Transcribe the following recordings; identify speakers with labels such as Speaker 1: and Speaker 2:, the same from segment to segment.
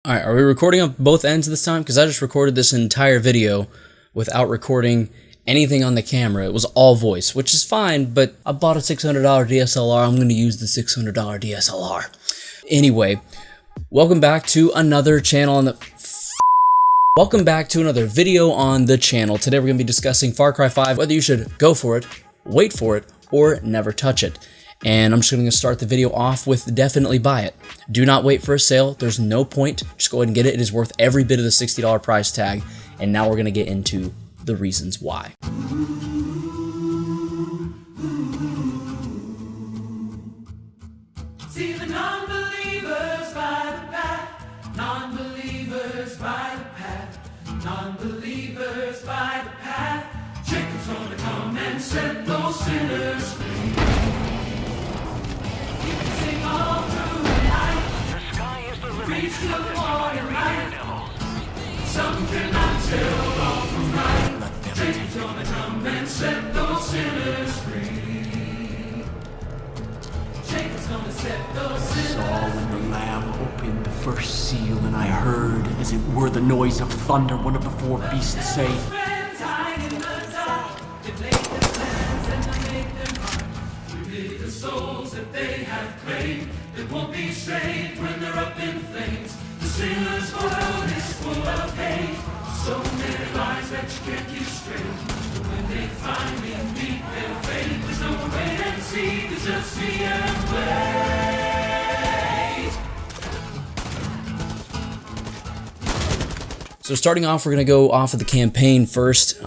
Speaker 1: Alright, are we recording on both ends this time? Because I just recorded this entire video without recording anything on the camera. It was all voice, which is fine, but I bought a $600 DSLR. I'm going to use the $600 DSLR. Anyway, welcome back to another channel on the... Welcome back to another video on the channel. Today we're going to be discussing Far Cry 5, whether you should go for it, wait for it, or never touch it. And I'm just going to start the video off with definitely buy it. Do not wait for a sale. There's no point. Just go ahead and get it. It is worth every bit of the $60 price tag. And now we're going to get into the reasons why.
Speaker 2: See the non-believers by the path, non-believers by the path, non-believers by the path. Jacob's gonna come and set those sinners free. You can sing all through the night. The sky is the limit. Reach to the morning light. Some cannot tell wrong from right. Jacob's gonna come and set those sinners free. Jacob's gonna set those sinners free.
Speaker 3: I saw when the Lamb opened the first seal, and I heard, as it were the noise of thunder, one of the four beasts say,
Speaker 2: Friends hide in the dark. They've laid their plans and they make them hard. We dig the souls that they have claimed. They won't be saved when they're up in flames. The sinner's world is full of hate. So many lies that you can't keep straight. But when they finally meet their fate, there's no wait and see. There's just see and wait.
Speaker 1: So starting off, we're going to go off of the campaign first.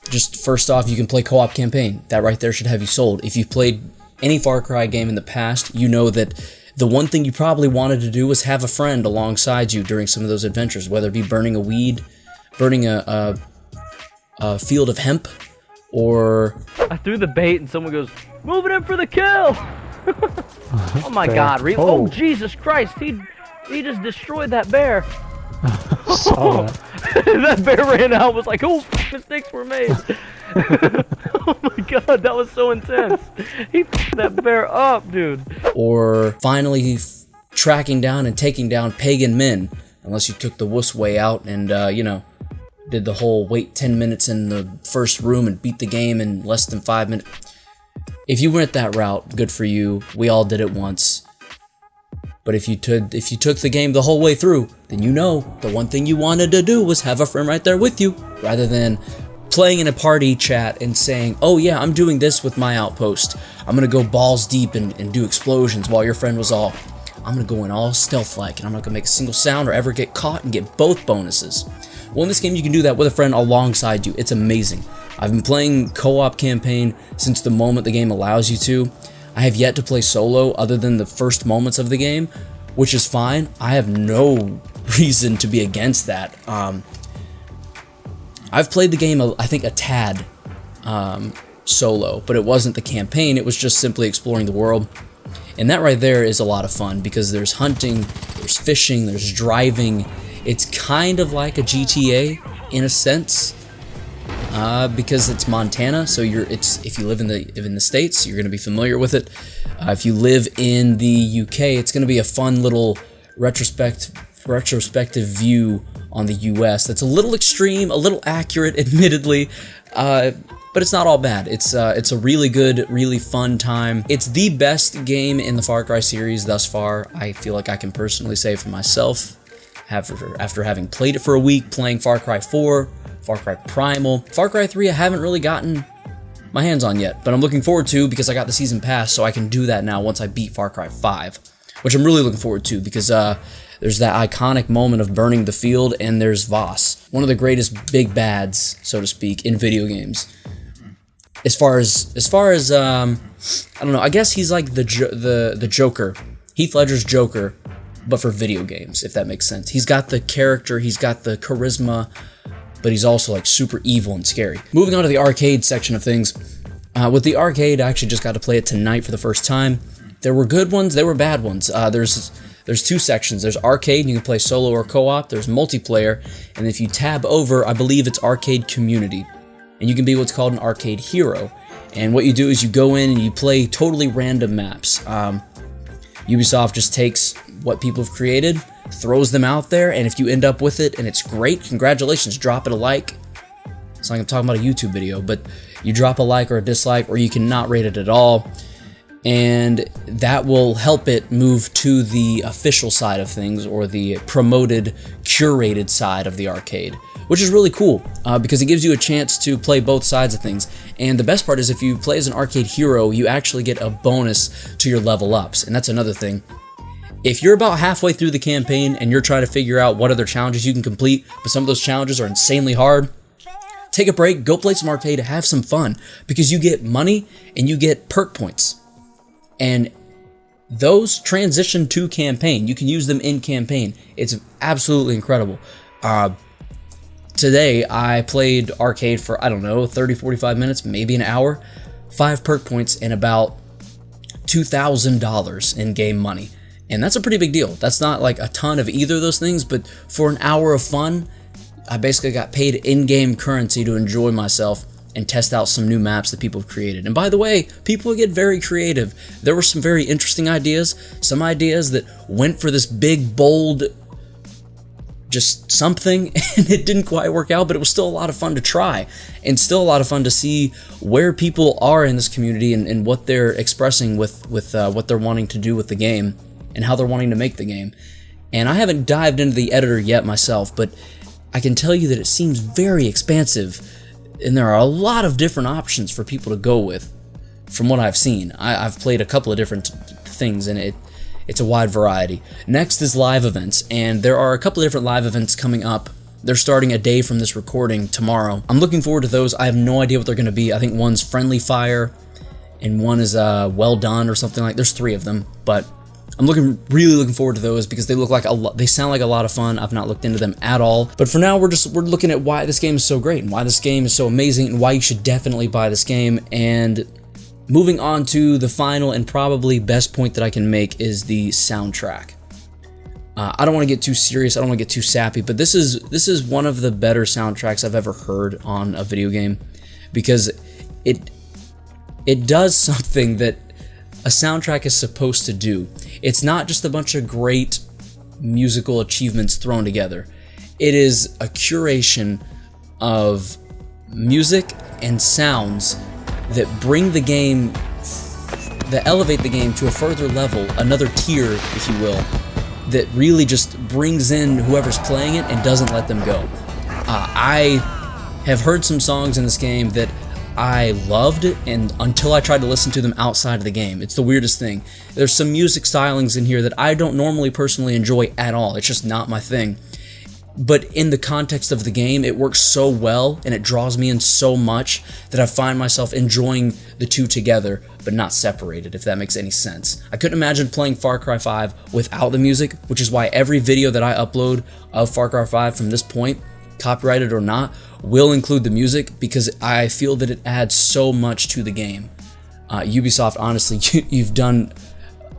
Speaker 1: Just first off, you can play co-op campaign. That right there should have you sold. If you've played any Far Cry game in the past, you know that the one thing you probably wanted to do was have a friend alongside you during some of those adventures, whether it be burning a weed, burning a field of hemp, or...
Speaker 4: I threw the bait and someone goes, "Move it in for the kill!" Oh my God, oh Jesus Christ, he just destroyed that bear. That bear ran out, was like, "Oh, mistakes were made." Oh my God, that was so intense. He f***ed that bear up, dude.
Speaker 1: Or finally tracking down and taking down pagan men, unless you took the wuss way out and, you know, did the whole wait 10 minutes in the first room and beat the game in less than 5 minutes. If you went that route, good for you. We all did it once. But if you took the game the whole way through, then you know the one thing you wanted to do was have a friend right there with you, rather than playing in a party chat and saying, "Oh yeah, I'm doing this with my outpost. I'm gonna go balls deep and do explosions," while your friend was all, "I'm gonna go in all stealth-like and I'm not gonna make a single sound or ever get caught and get both bonuses." Well, in this game, you can do that with a friend alongside you. It's amazing. I've been playing co-op campaign since the moment the game allows you to. I have yet to play solo other than the first moments of the game, which is fine. I have no reason to be against that. I've played the game, I think, a tad solo, but it wasn't the campaign. It was just simply exploring the world. And that right there is a lot of fun because there's hunting, there's fishing, there's driving. It's kind of like a GTA in a sense, because it's Montana. So if you live in the States, you're going to be familiar with it. If you live in the UK, it's going to be a fun little retrospective view on the US. That's a little extreme, a little accurate, admittedly, but it's not all bad. It's a really good, really fun time. It's the best game in the Far Cry series thus far. I feel like I can personally say for myself, after having played it for a week, playing Far Cry 4, Far Cry Primal. Far Cry 3 I haven't really gotten my hands on yet, but I'm looking forward to because I got the season pass, so I can do that now once I beat Far Cry 5, which I'm really looking forward to because there's that iconic moment of burning the field, and there's Voss, one of the greatest big bads, so to speak, in video games. As far as I don't know, I guess he's like the Joker, Heath Ledger's Joker, but for video games, if that makes sense. He's got the character, he's got the charisma, but he's also like super evil and scary. Moving on to the arcade section of things. With the arcade, I actually just got to play it tonight for the first time. There were good ones, there were bad ones. There's two sections. There's arcade, and you can play solo or co-op. There's multiplayer, and if you tab over, I believe it's arcade community. And you can be what's called an arcade hero. And what you do is you go in and you play totally random maps. Ubisoft just takes what people have created, throws them out there, and if you end up with it and it's great, congratulations, drop it a like. It's like I'm talking about a YouTube video, but you drop a like or a dislike, or you can not rate it at all, and that will help it move to the official side of things, or the promoted, curated side of the arcade, which is really cool because it gives you a chance to play both sides of things. And the best part is if you play as an arcade hero, you actually get a bonus to your level ups, and that's another thing. If you're about halfway through the campaign and you're trying to figure out what other challenges you can complete, but some of those challenges are insanely hard, take a break, go play some arcade, have some fun, because you get money and you get perk points. And those transition to campaign. You can use them in campaign. It's absolutely incredible. Today, I played arcade for, I don't know, 30, 45 minutes, maybe an hour. 5 perk points and about $2,000 in game money. And that's a pretty big deal. That's not like a ton of either of those things, but for an hour of fun, I basically got paid in-game currency to enjoy myself and test out some new maps that people have created. And by the way, people get very creative. There were some very interesting ideas, some ideas that went for this big, bold, just something, and it didn't quite work out, but it was still a lot of fun to try, and still a lot of fun to see where people are in this community and what they're expressing with what they're wanting to do with the game, and how they're wanting to make the game. And I haven't dived into the editor yet myself, but I can tell you that it seems very expansive, and there are a lot of different options for people to go with from what I've seen. I've played a couple of different things, and it's a wide variety. Next is live events, and there are a couple of different live events coming up. They're starting a day from this recording tomorrow. I'm looking forward to those. I have no idea what they're going to be. I think one's Friendly Fire, and one is Well Done or something like. There's 3 of them, but I'm really looking forward to those because they look like they sound like a lot of fun. I've not looked into them at all. But for now, we're looking at why this game is so great and why this game is so amazing and why you should definitely buy this game. And moving on to the final and probably best point that I can make is the soundtrack. I don't want to get too serious. I don't want to get too sappy, but this is one of the better soundtracks I've ever heard on a video game because it does something that a soundtrack is supposed to do. It's not just a bunch of great musical achievements thrown together. It is a curation of music and sounds that bring the game, that elevate the game to a further level, another tier, if you will, that really just brings in whoever's playing it and doesn't let them go. I have heard some songs in this game that I loved, and until I tried to listen to them outside of the game. It's the weirdest thing. There's some music stylings in here that I don't normally personally enjoy at all. It's just not my thing. But in the context of the game, it works so well, and it draws me in so much that I find myself enjoying the two together, but not separated, if that makes any sense. I couldn't imagine playing Far Cry 5 without the music, which is why every video that I upload of Far Cry 5 from this point, copyrighted or not, will include the music because I feel that it adds so much to the game. Ubisoft, honestly, you've done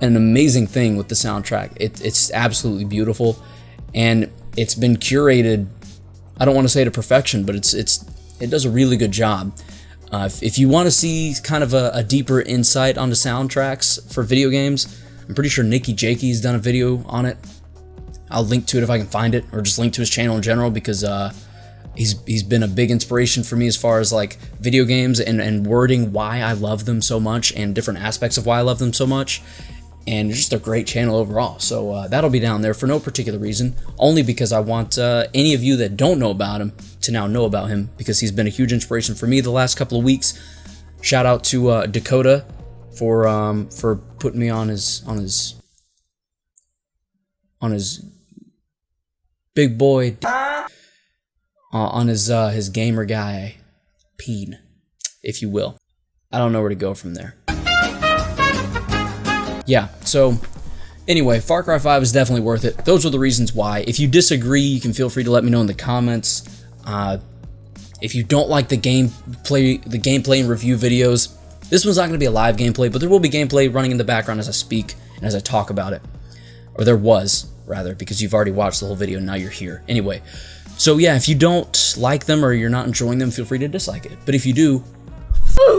Speaker 1: an amazing thing with the soundtrack. It's absolutely beautiful, and it's been curated, I don't want to say to perfection, but it does a really good job. If you want to see kind of a deeper insight onto soundtracks for video games, I'm pretty sure Nicky Jakey's done a video on it. I'll link to it if I can find it, or just link to his channel in general because he's been a big inspiration for me as far as like video games and wording why I love them so much and different aspects of why I love them so much. And just a great channel overall. So that'll be down there for no particular reason, only because I want any of you that don't know about him to now know about him because he's been a huge inspiration for me the last couple of weeks. Shout out to Dakota for putting me on his big boy on his gamer guy peen, if you will. I don't know where to go from there. Yeah, so anyway, Far Cry 5 is definitely worth it. Those are the reasons why. If you disagree, you can feel free to let me know in the comments. If you don't like the gameplay and review videos, this one's not going to be a live gameplay, but there will be gameplay running in the background as I speak and as I talk about it. Or there was, rather, because you've already watched the whole video and now you're here. Anyway, so yeah, if you don't like them or you're not enjoying them, feel free to dislike it. But if you do,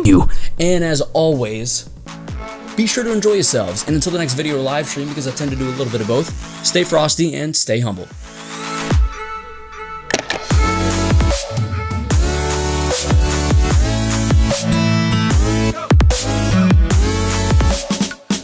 Speaker 1: you. And as always, Be sure to enjoy yourselves, and until the next video or live stream, because I tend to do a little bit of both, stay frosty and stay humble.